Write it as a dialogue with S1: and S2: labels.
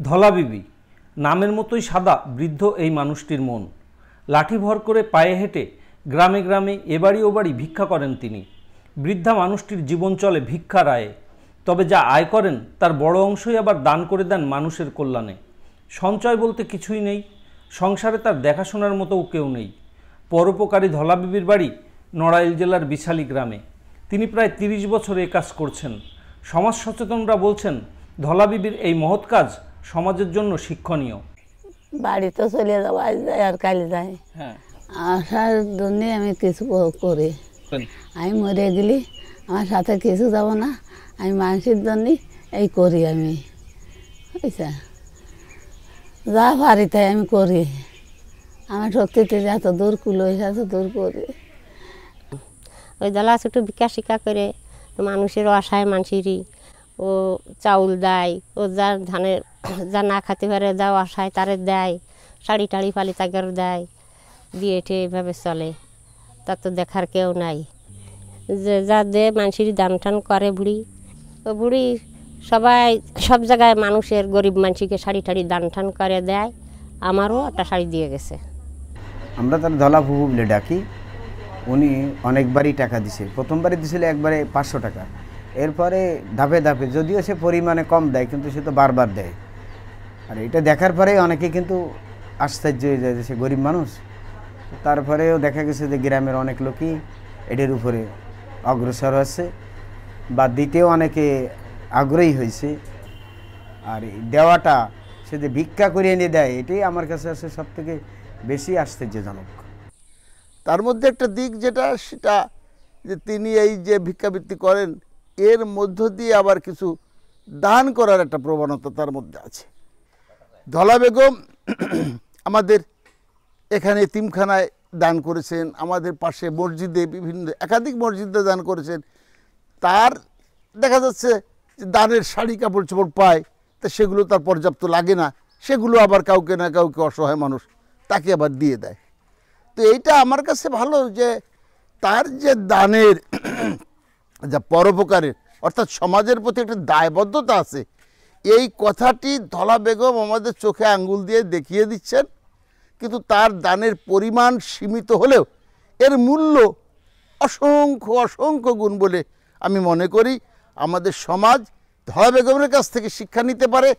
S1: ধলা বিবি নামের মতোই সাদা বৃদ্ধ এই মানুষটির মন। লাঠি ভর করে পায়ে হেঁটে গ্রামে গ্রামে এবাড়ি ওবাড়ি ভিক্ষা করেন তিনি। বৃদ্ধা মানুষটির জীবন চলে ভিক্ষার আয়ে, তবে যা আয় করেন তার বড় অংশই আবার দান করে দেন মানুষের কল্যাণে। সঞ্চয় বলতে কিছুই নেই, সংসারে তার দেখাশোনার মতোও কেউ নেই। পরোপকারী ধলা বিবির বাড়ি নড়াইল জেলার বিছালী গ্রামে। তিনি প্রায় 30 বছর এ কাজ করছেন। সমাজ সচেতনরা বলছেন ধলা বিবির এই মহৎ কাজ সমাজের জন্য শিক্ষণীয়।
S2: বাড়ি তো চলে যাবো, আজ যায় আর কাল যায়। আসার জন্যে আমি কিছু করি। আমি মরে গেলি আমার সাথে কিছু যাব না, আমি মানুষের জন্যই এই করি। আমি বুঝছা, যা পারি তাই আমি করি। আমার শক্তিতে যত দূর কুলো এত দূর করি।
S3: ওই দলা একটু বিকাশ শিক্ষা করে মানুষের আশায় মানুষেরই ও চাউল দেয়, ও যার ধানের যা না খাতে পারে যাও আশায় তারে দেয়, শাড়ি টাড়ি ফালি তাকে দেয়, দিয়ে এঠে এইভাবে চলে। তার তো দেখার কেউ নাই। যে যা দে মানুষেরই দান টান করে বুড়ি। ও বুড়ি সবাই সব জায়গায় মানুষের গরিব মানুষকে শাড়ি টাড়ি দান টান করে দেয়। আমারও একটা শাড়ি দিয়ে গেছে।
S4: আমরা তার ধলা ফুফু বলে ডাকি। উনি অনেকবারই টাকা দিছে। প্রথমবারই দিয়েছিল একবারে 500 টাকা। এরপরে ধাপে ধাপে, যদিও সে পরিমাণে কম দেয় কিন্তু সে তো বারবার দেয়। আর এটা দেখার পরে অনেকে কিন্তু আশ্চর্য হয়ে যায় যে সে গরিব মানুষ। তারপরেও দেখা গেছে যে গ্রামের অনেক লোকই এটার উপরে অগ্রসর হচ্ছে বা দিতেও অনেকে আগ্রহী হয়েছে। আর দেওয়াটা সে যে ভিক্ষা করে এনে দেয়, এটাই আমার কাছে আছে সব থেকে বেশি আশ্চর্যজনক।
S5: তার মধ্যে একটা দিক যেটা, সেটা যে তিনি এই যে ভিক্ষাবৃত্তি করেন এর মধ্য দিয়ে আবার কিছু দান করার একটা প্রবণতা তার মধ্যে আছে। ধলা বেগম আমাদের এখানে এতিমখানায় দান করেছেন, আমাদের পাশে মসজিদে বিভিন্ন একাধিক মসজিদে দান করেছেন। তার দেখা যাচ্ছে যে দানের শাড়ি কাপড় চোপড় পায়, তা সেগুলো তার পর্যাপ্ত লাগে না, সেগুলো আবার কাউকে না কাউকে অসহায় মানুষ তাকে আবার দিয়ে দেয়। তো এইটা আমার কাছে ভালো যে তার যে দানের যা পরোপকারের অর্থাৎ সমাজের প্রতি একটা দায়বদ্ধতা আছে, এই কথাটি ধলা বেগম আমাদের চোখে আঙ্গুল দিয়ে দেখিয়ে দিচ্ছেন। কিন্তু তার দানের পরিমাণ সীমিত হলেও এর মূল্য অসংখ্য অসংখ্য গুণ বলে আমি মনে করি। আমাদের সমাজ ধলা বেগমের কাছ থেকে শিক্ষা নিতে পারে।